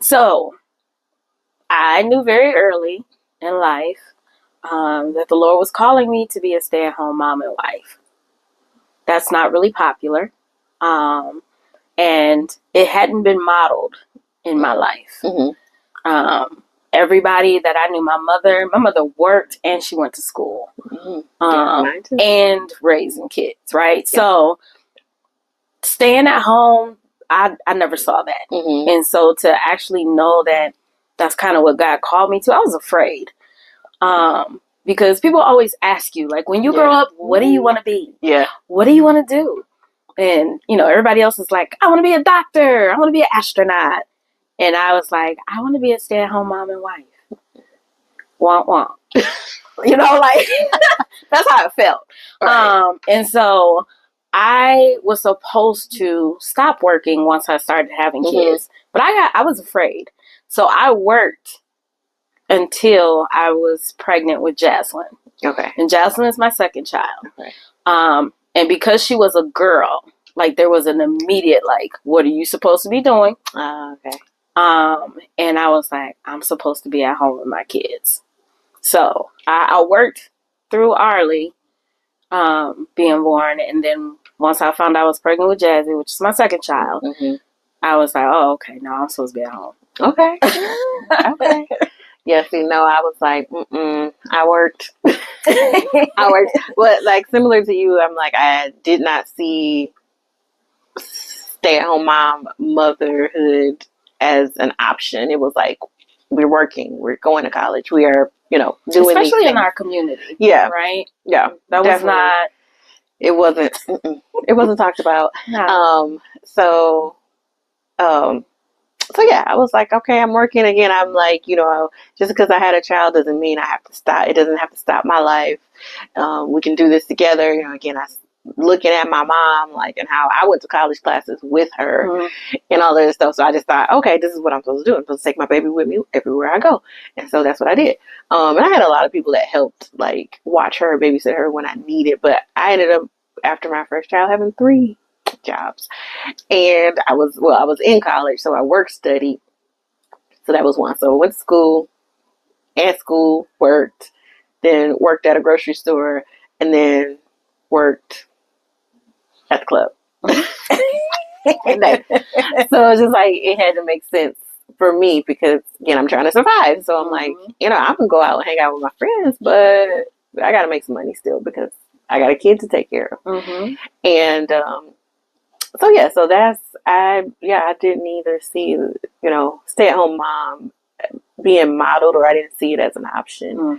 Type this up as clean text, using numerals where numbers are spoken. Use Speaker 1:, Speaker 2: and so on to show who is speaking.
Speaker 1: So I knew very early in life that the Lord was calling me to be a stay-at-home mom and wife. That's not really popular. And it hadn't been modeled in my life.
Speaker 2: Mm-hmm.
Speaker 1: Everybody that I knew, my mother worked and she went to school.
Speaker 2: Mm-hmm.
Speaker 1: And raising kids, right?
Speaker 2: Yeah.
Speaker 1: So staying at home, I never saw that.
Speaker 2: Mm-hmm.
Speaker 1: And so to actually know that that's kind of what God called me to, I was afraid. Because people always ask you, like, when you grow up, what do you want to be?
Speaker 2: Yeah.
Speaker 1: What do you want to do? And, everybody else is like, I want to be a doctor. I want to be an astronaut. And I was like, I want to be a stay-at-home mom and wife. Womp womp. Like, that's how it felt.
Speaker 2: Right.
Speaker 1: And so I was supposed to stop working once I started having kids. But I was afraid. So I worked until I was pregnant with Jaslyn.
Speaker 2: Okay.
Speaker 1: And Jaslyn is my second child.
Speaker 2: Okay.
Speaker 1: And because she was a girl, like, there was an immediate, like, what are you supposed to be doing?
Speaker 2: Okay.
Speaker 1: And I was like, I'm supposed to be at home with my kids. So I worked through Arlie being born. And then once I found out I was pregnant with Jazzy, which is my second child, I was like, oh, okay, no, I'm supposed to be at home.
Speaker 2: Okay. Okay. Yeah, see, no, I was like, I worked. I worked. But, like, similar to you, I'm like, I did not see stay-at-home mom motherhood as an option. It was like, we're working, we're going to college, we are, doing
Speaker 1: especially in our community.
Speaker 2: Yeah.
Speaker 1: Right?
Speaker 2: Yeah.
Speaker 1: That
Speaker 2: definitely.
Speaker 1: was not.
Speaker 2: It wasn't. It wasn't talked about.
Speaker 1: No.
Speaker 2: So yeah, I was like, okay, I'm working again. I'm like, just because I had a child doesn't mean I have to stop. It doesn't have to stop my life. We can do this together. Again, I looking at my mom, like, and how I went to college classes with her and all that stuff. So I just thought, okay, this is what I'm supposed to do. I'm supposed to take my baby with me everywhere I go. And so that's what I did. And I had a lot of people that helped, like, watch her, babysit her when I needed. But I ended up, after my first child, having 3 jobs. And I was in college, so I work studied. So that was one. So I went to school, worked, then worked at a grocery store, and then worked at the club. So it's just like, it had to make sense for me because, again, I'm trying to survive. So I'm like, I can go out and hang out with my friends, but I got to make some money still because I got a kid to take care of. And so that's, I didn't either see, stay-at-home mom being modeled, or I didn't see it as an option.